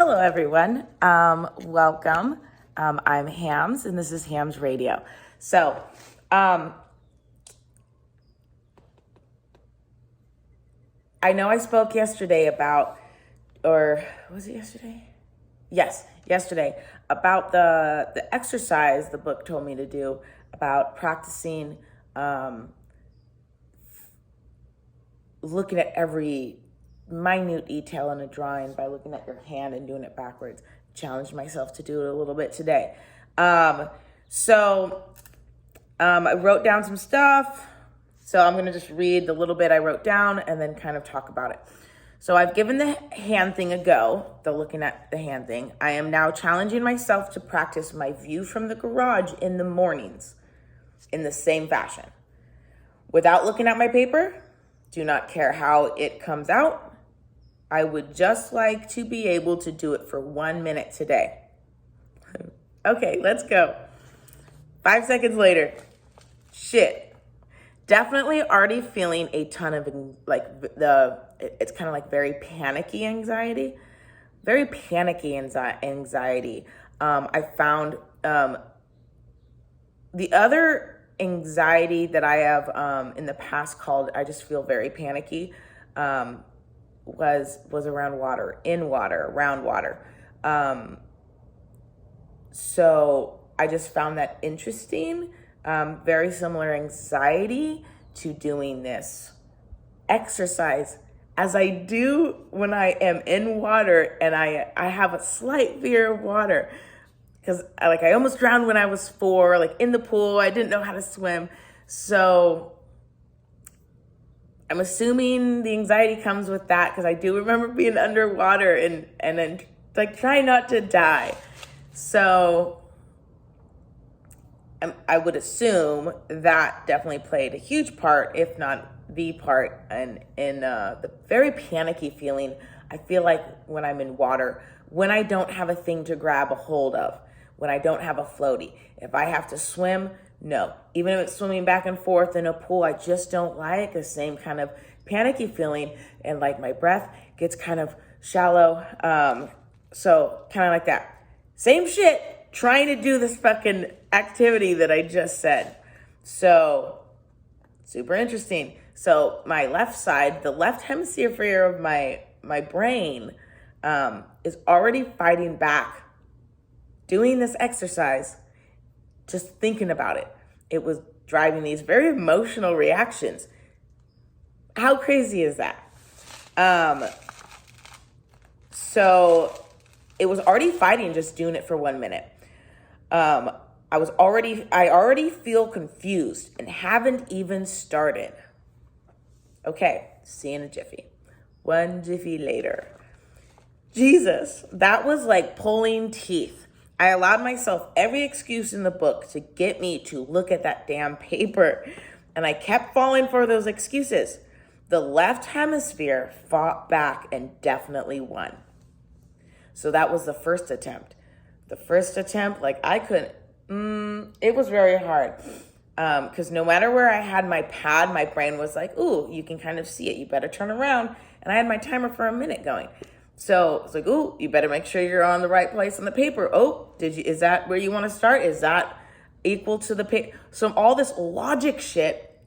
Hello, everyone. Welcome. I'm Hams, and this is Hams Radio. So, I know I spoke yesterday about, or was it yesterday? Yes, yesterday, about the exercise the book told me to do about practicing looking at every minute detail in a drawing by looking at your hand and doing it backwards. Challenged myself to do it a little bit today. So I wrote down some stuff. So I'm going to just read the little bit I wrote down and then kind of talk about it. So I've given the hand thing a go, the looking at the hand thing. I am now challenging myself to practice my view from the garage in the mornings in the same fashion. Without looking at my paper, do not care how it comes out. I would just like to be able to do it for 1 minute today. Okay, let's go. 5 seconds later. Shit. Definitely already feeling a ton of it's kind of like very panicky anxiety. Very panicky anxiety. I found the other anxiety that I have in the past called I just feel very panicky was around water, around water. So I just found that interesting. Very similar anxiety to doing this exercise as I do when I am in water, and I have a slight fear of water because I almost drowned when I was 4, in the pool. I didn't know how to swim. So I'm assuming the anxiety comes with that because I do remember being underwater and then trying not to die. So I would assume that definitely played a huge part, if not the part, in the very panicky feeling I feel like when I'm in water, when I don't have a thing to grab a hold of, when I don't have a floaty. If I have to swim, no. Even if it's swimming back and forth in a pool, I just don't like the same kind of panicky feeling, and my breath gets kind of shallow. So kind of like that. Same shit, trying to do this fucking activity that I just said. So super interesting. So my left side, the left hemisphere of my brain is already fighting back. Doing this exercise, just thinking about it, it was driving these very emotional reactions. How crazy is that? So it was already fighting just doing it for 1 minute. I already feel confused and haven't even started. Okay, see you in a jiffy. 1 jiffy later. Jesus, that was like pulling teeth. I allowed myself every excuse in the book to get me to look at that damn paper, and I kept falling for those excuses. The left hemisphere fought back and definitely won. So that was the first attempt. The first attempt, I couldn't, it was very hard. Because no matter where I had my pad, my brain was like, ooh, you can kind of see it. You better turn around. And I had my timer for 1 minute going. So it's like, ooh, you better make sure you're on the right place on the paper. Oh, is that where you want to start? Is that equal to the paper? So all this logic shit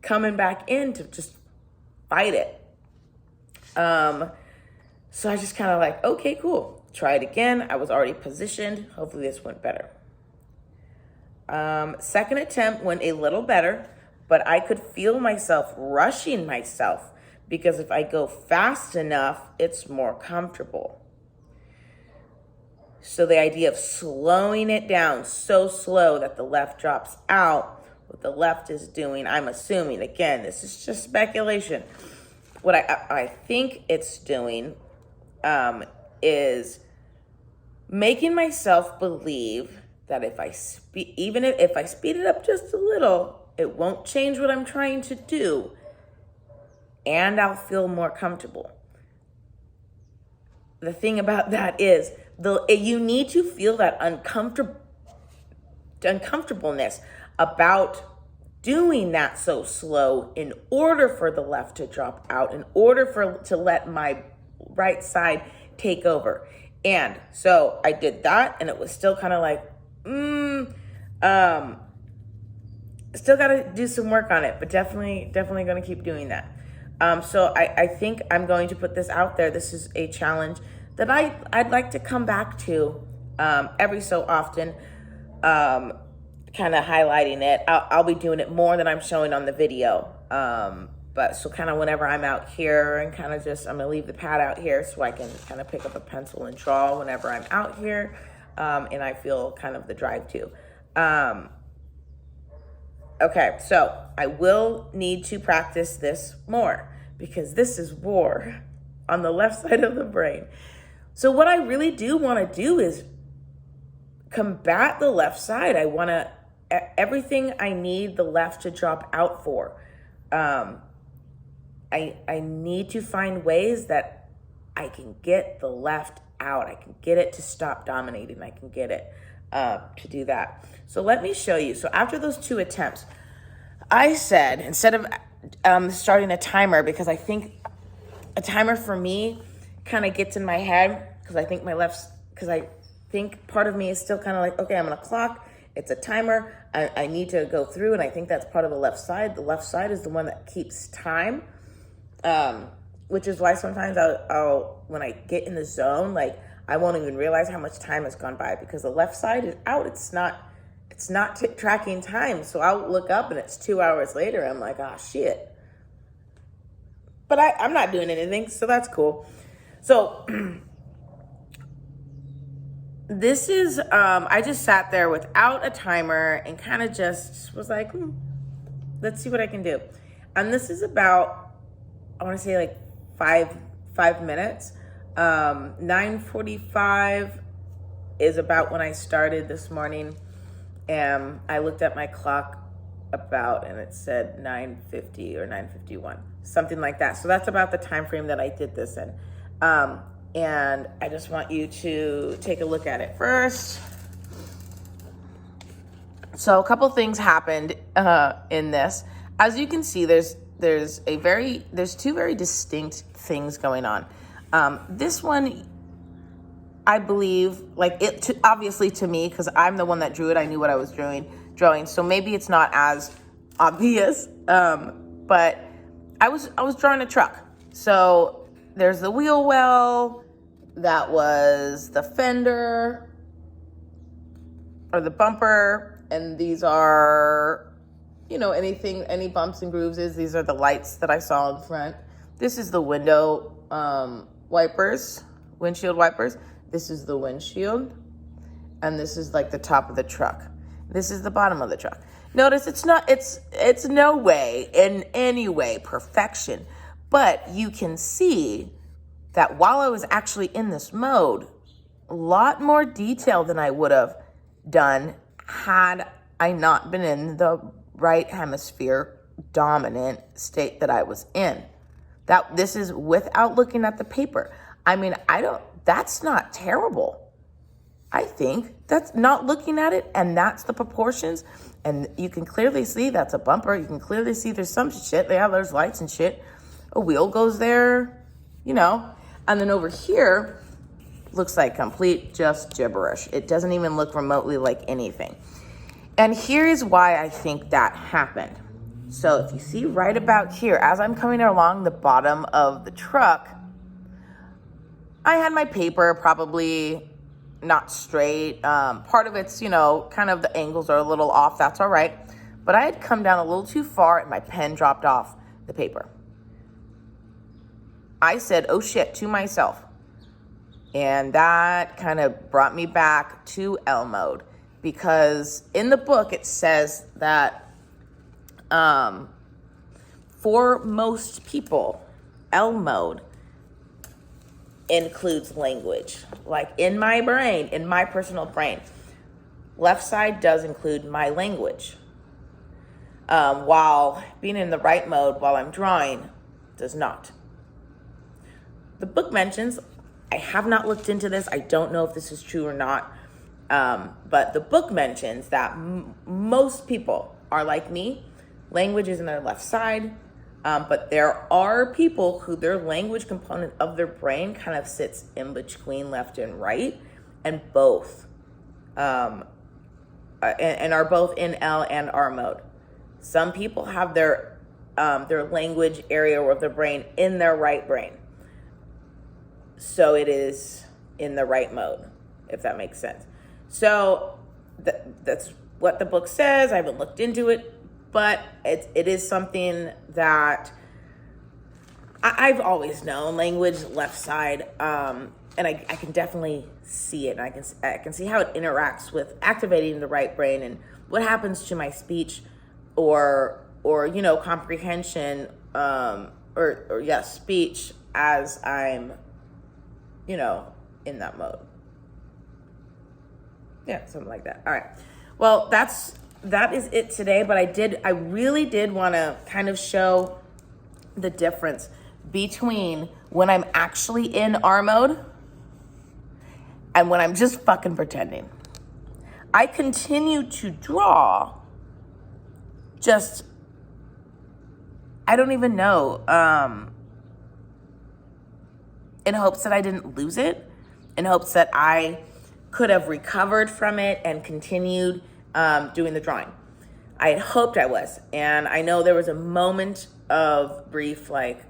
coming back in to just fight it. So I just kind of okay, cool. Try it again. I was already positioned. Hopefully this went better. Second attempt went a little better, but I could feel myself rushing myself because if I go fast enough, it's more comfortable. So the idea of slowing it down so slow that the left drops out, what the left is doing, I'm assuming, again, this is just speculation. What I think it's doing is making myself believe that if I speed it up just a little, it won't change what I'm trying to do, and I'll feel more comfortable. The thing about that is, you need to feel that uncomfortableness about doing that so slow in order for the left to drop out, in order to let my right side take over. And so I did that, and it was still kind of like, still got to do some work on it, but definitely going to keep doing that. So I think I'm going to put this out there. This is a challenge that I'd like to come back to every so often, kind of highlighting it. I'll be doing it more than I'm showing on the video. But so kind of whenever I'm out here and kind of just, I'm going to leave the pad out here so I can kind of pick up a pencil and draw whenever I'm out here. And I feel kind of the drive to. Okay, so I will need to practice this more because this is war on the left side of the brain. So what I really do want to do is combat the left side. I want to, everything I need the left to drop out for. I need to find ways that I can get the left out. I can get it to stop dominating. I can get it to do that. So let me show you. So after those 2 attempts, I said, instead of starting a timer, because I think a timer for me kind of gets in my head, because I think part of me is still kind of like, okay, I'm going to clock. It's a timer. I need to go through, and I think that's part of the left side. The left side is the one that keeps time, which is why sometimes I'll when I get in the zone, like I won't even realize how much time has gone by because the left side is out. It's not tracking time. So I'll look up and it's 2 hours later. I'm like, oh shit. But I'm not doing anything, so that's cool. So this is, I just sat there without a timer and kind of just was like, let's see what I can do. And this is about, I want to say like five minutes. 9:45 is about when I started this morning. And I looked at my clock and it said 9:50 or 9:51, something like that. So that's about the time frame that I did this in. And I just want you to take a look at it first. So a couple things happened in this. As you can see, there's 2 very distinct things going on. This one, I believe, like obviously to me, because I'm the one that drew it, I knew what I was drawing. So maybe it's not as obvious, but I was drawing a truck. So there's the wheel well, that was the fender or the bumper, and these are, any bumps and grooves these are the lights that I saw in front. This is the windshield wipers. This is the windshield, and this is like the top of the truck. This is the bottom of the truck. Notice it's no way, in any way, perfection, but you can see that while I was actually in this mode, a lot more detail than I would have done had I not been in the right hemisphere dominant state that I was in. This is without looking at the paper. I mean, that's not terrible. I think that's not looking at it, and that's the proportions. And you can clearly see that's a bumper. You can clearly see there's some shit. There's lights and shit. A wheel goes there, And then over here, looks like complete just gibberish. It doesn't even look remotely like anything. And here is why I think that happened. So if you see right about here, as I'm coming along the bottom of the truck, I had my paper probably not straight. Part of it's, kind of the angles are a little off. That's all right. But I had come down a little too far and my pen dropped off the paper. I said, oh shit, to myself. And that kind of brought me back to L mode, because in the book it says that for most people, L mode includes language. Like in my brain, in my personal brain, left side does include my language. While being in the right mode while I'm drawing does not. The book mentions, I have not looked into this, I don't know if this is true or not, but the book mentions that most people are like me. Language is in their left side, But there are people who their language component of their brain kind of sits in between left and right, and both, and are both in L and R mode. Some people have their language area of their brain in their right brain, so it is in the right mode, if that makes sense. So that's what the book says. I haven't looked into it, but it is something that I've always known, language left side, and I can definitely see it, and I can see how it interacts with activating the right brain and what happens to my speech or comprehension, or speech as I'm in that mode. Yeah, something like that. All right. Well, that is it today, but I really did want to kind of show the difference between when I'm actually in R mode and when I'm just fucking pretending. I continue to draw, just, I don't even know, in hopes that I didn't lose it, in hopes that I could have recovered from it and continued doing the drawing. I had hoped I was, and I know there was a moment of brief, like,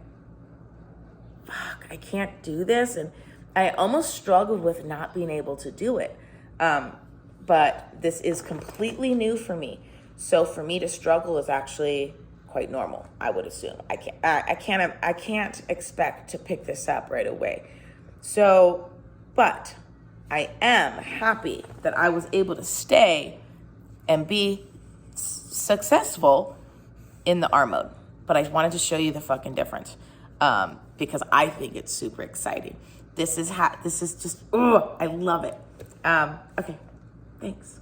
fuck, I can't do this, and I almost struggled with not being able to do it. But this is completely new for me, so for me to struggle is actually quite normal, I would assume. I can't expect to pick this up right away. So, but I am happy that I was able to stay and be successful in the R mode. But I wanted to show you the fucking difference, because I think it's super exciting. This is just, I love it. Okay, thanks.